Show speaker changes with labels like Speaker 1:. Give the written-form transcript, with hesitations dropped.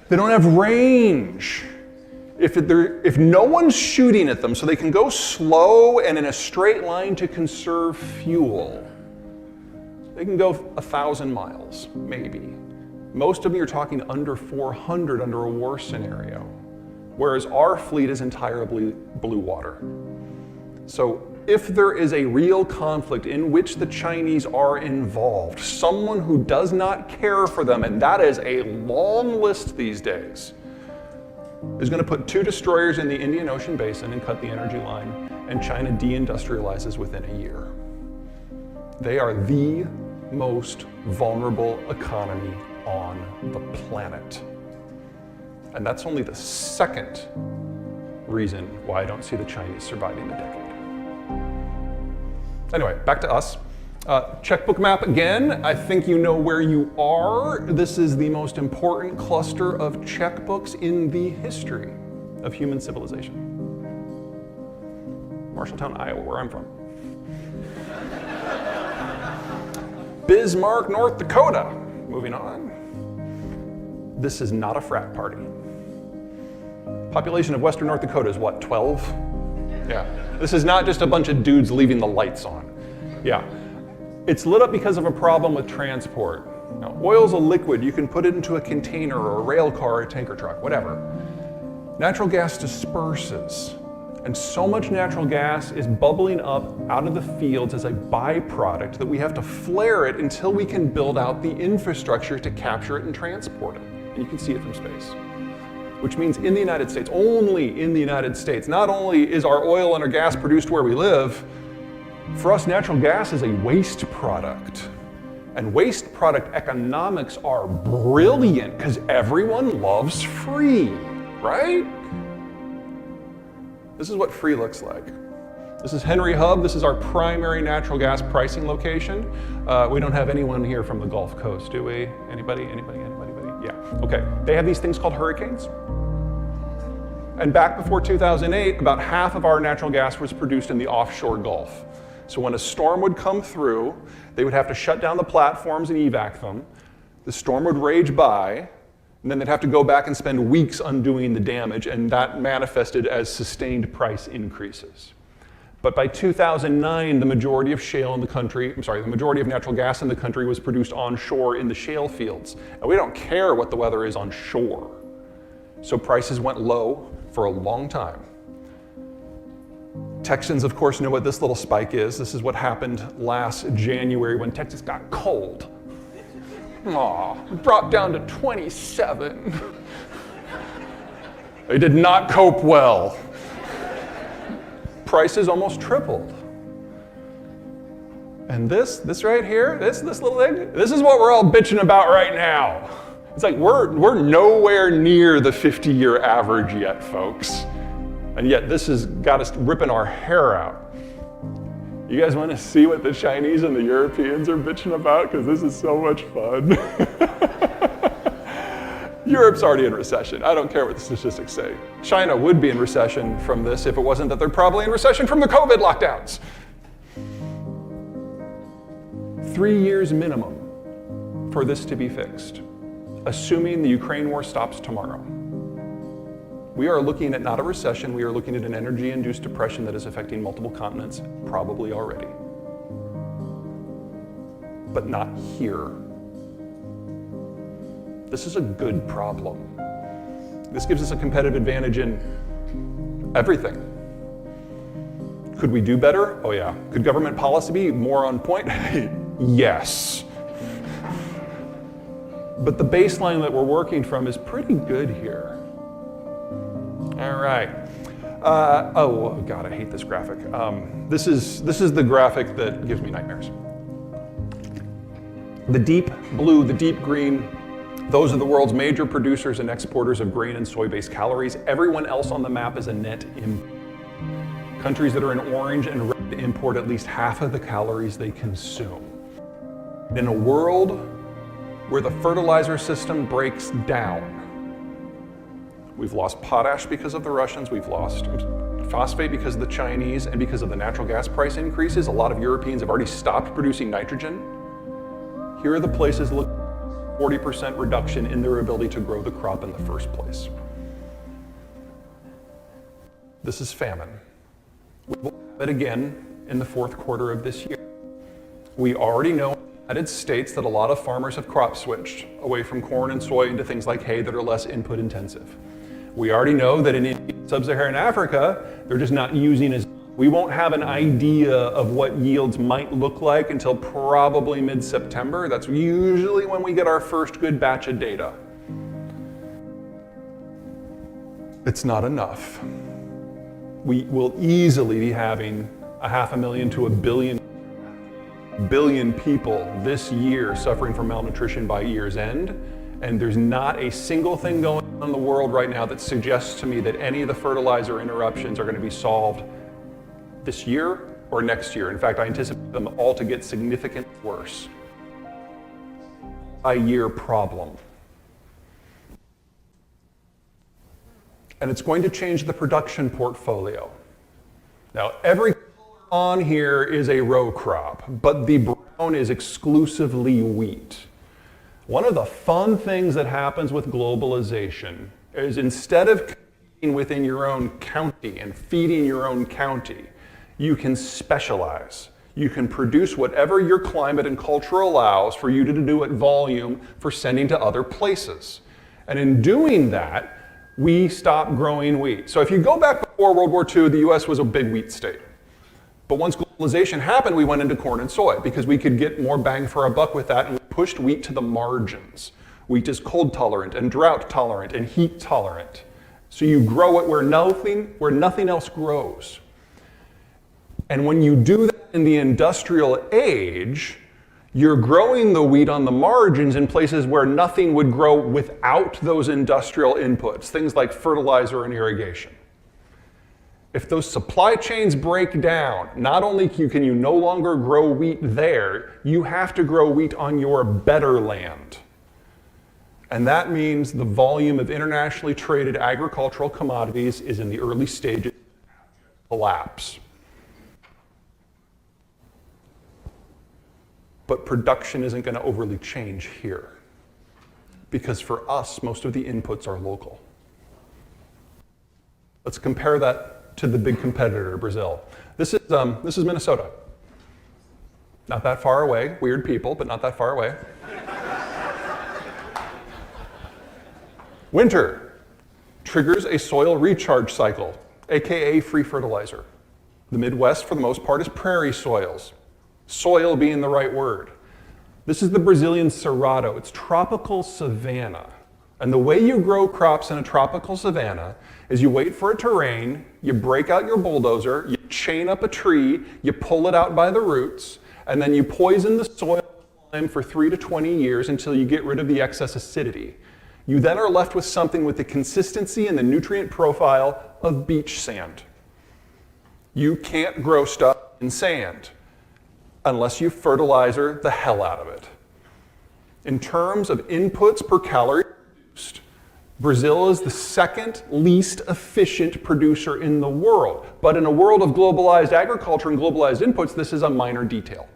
Speaker 1: They don't have range. If no one's shooting at them, so they can go slow and in a straight line to conserve fuel, they can go 1,000 miles, maybe. Most of them, you're talking under 400 under a war scenario, whereas our fleet is entirely blue water. So if there is a real conflict in which the Chinese are involved, someone who does not care for them, and that is a long list these days, is going to put 2 destroyers in the Indian Ocean basin and cut the energy line, and China deindustrializes within a year. They are the most vulnerable economy on the planet. And that's only the second reason why I don't see the Chinese surviving the decade. Anyway, back to us. Checkbook map again. I think you know where you are. This is the most important cluster of checkbooks in the history of human civilization. Marshalltown, Iowa, where I'm from. Bismarck, North Dakota. Moving on. This is not a frat party. Population of Western North Dakota is what, 12? Yeah. This is not just a bunch of dudes leaving the lights on. Yeah. It's lit up because of a problem with transport. Now, oil's a liquid. You can put it into a container or a rail car or a tanker truck, whatever. Natural gas disperses. And so much natural gas is bubbling up out of the fields as a byproduct that we have to flare it until we can build out the infrastructure to capture it and transport it. And you can see it from space. Which means in the United States, only in the United States, not only is our oil and our gas produced where we live, for us, natural gas is a waste product. And waste product economics are brilliant because everyone loves free, right? This is what free looks like. This is Henry Hub. This is our primary natural gas pricing location. We don't have anyone here from the Gulf Coast, do we? Anybody? Yeah, okay. They have these things called hurricanes. And back before 2008, about half of our natural gas was produced in the offshore Gulf. So when a storm would come through, they would have to shut down the platforms and evac them. The storm would rage by, and then they'd have to go back and spend weeks undoing the damage, and that manifested as sustained price increases. But by 2009, the majority of the majority of natural gas in the country was produced onshore in the shale fields. And we don't care what the weather is on shore. So prices went low for a long time. Texans, of course, know what this little spike is. This is what happened last January when Texas got cold. Aw, dropped down to 27. They did not cope well. Prices almost tripled. And this right here, this little thing, this is what we're all bitching about right now. It's like we're nowhere near the 50-year average yet, folks. And yet this has got us ripping our hair out. You guys want to see what the Chinese and the Europeans are bitching about? Because this is so much fun. Europe's already in recession. I don't care what the statistics say. China would be in recession from this if it wasn't that they're probably in recession from the COVID lockdowns. 3 years minimum for this to be fixed, assuming the Ukraine war stops tomorrow. We are looking at not a recession, we are looking at an energy-induced depression that is affecting multiple continents, probably already. But not here. This is a good problem. This gives us a competitive advantage in everything. Could we do better? Oh yeah. Could government policy be more on point? Yes. But the baseline that we're working from is pretty good here. All right. Oh God, I hate this graphic. This is the graphic that gives me nightmares. The deep blue, the deep green, those are the world's major producers and exporters of grain and soy-based calories. Everyone else on the map is a net import. Countries that are in orange and red import at least half of the calories they consume. In a world where the fertilizer system breaks down, we've lost potash because of the Russians, we've lost phosphate because of the Chinese, and because of the natural gas price increases, a lot of Europeans have already stopped producing nitrogen. Here are the places, look, 40% reduction in their ability to grow the crop in the first place. This is famine. We will have it again in the fourth quarter of this year. We already know in the United States that a lot of farmers have crop switched away from corn and soy into things like hay that are less input intensive. We already know that in sub-Saharan Africa, they're just not using as. We won't have an idea of what yields might look like until probably mid-September. That's usually when we get our first good batch of data. It's not enough. We will easily be having 500,000 to 1 billion people this year suffering from malnutrition by year's end. And there's not a single thing going on in the world right now that suggests to me that any of the fertilizer interruptions are going to be solved this year or next year. In fact, I anticipate them all to get significantly worse. A year problem. And it's going to change the production portfolio. Now, every color on here is a row crop, but the brown is exclusively wheat. One of the fun things that happens with globalization is instead of competing within your own county and feeding your own county, you can specialize. You can produce whatever your climate and culture allows for you to do at volume for sending to other places. And in doing that, we stop growing wheat. So if you go back before World War II, the US was a big wheat state. But once globalization happened, we went into corn and soy because we could get more bang for our buck with that, and we pushed wheat to the margins. Wheat is cold tolerant and drought tolerant and heat tolerant. So you grow it where nothing else grows. And when you do that in the industrial age, you're growing the wheat on the margins in places where nothing would grow without those industrial inputs, things like fertilizer and irrigation. If those supply chains break down, not only can you no longer grow wheat there, you have to grow wheat on your better land. And that means the volume of internationally traded agricultural commodities is in the early stages of collapse. But production isn't going to overly change here, because for us, most of the inputs are local. Let's compare that to the big competitor, Brazil. This is Minnesota. Not that far away. Weird people, but not that far away. Winter triggers a soil recharge cycle, aka free fertilizer. The Midwest, for the most part, is prairie soils. Soil being the right word. This is the Brazilian Cerrado. It's tropical savanna. And the way you grow crops in a tropical savanna is you wait for it to rain, you break out your bulldozer, you chain up a tree, you pull it out by the roots, and then you poison the soil for 3 to 20 years until you get rid of the excess acidity. You then are left with something with the consistency and the nutrient profile of beach sand. You can't grow stuff in sand unless you fertilizer the hell out of it. In terms of inputs per calorie produced, Brazil is the second least efficient producer in the world. But in a world of globalized agriculture and globalized inputs, this is a minor detail.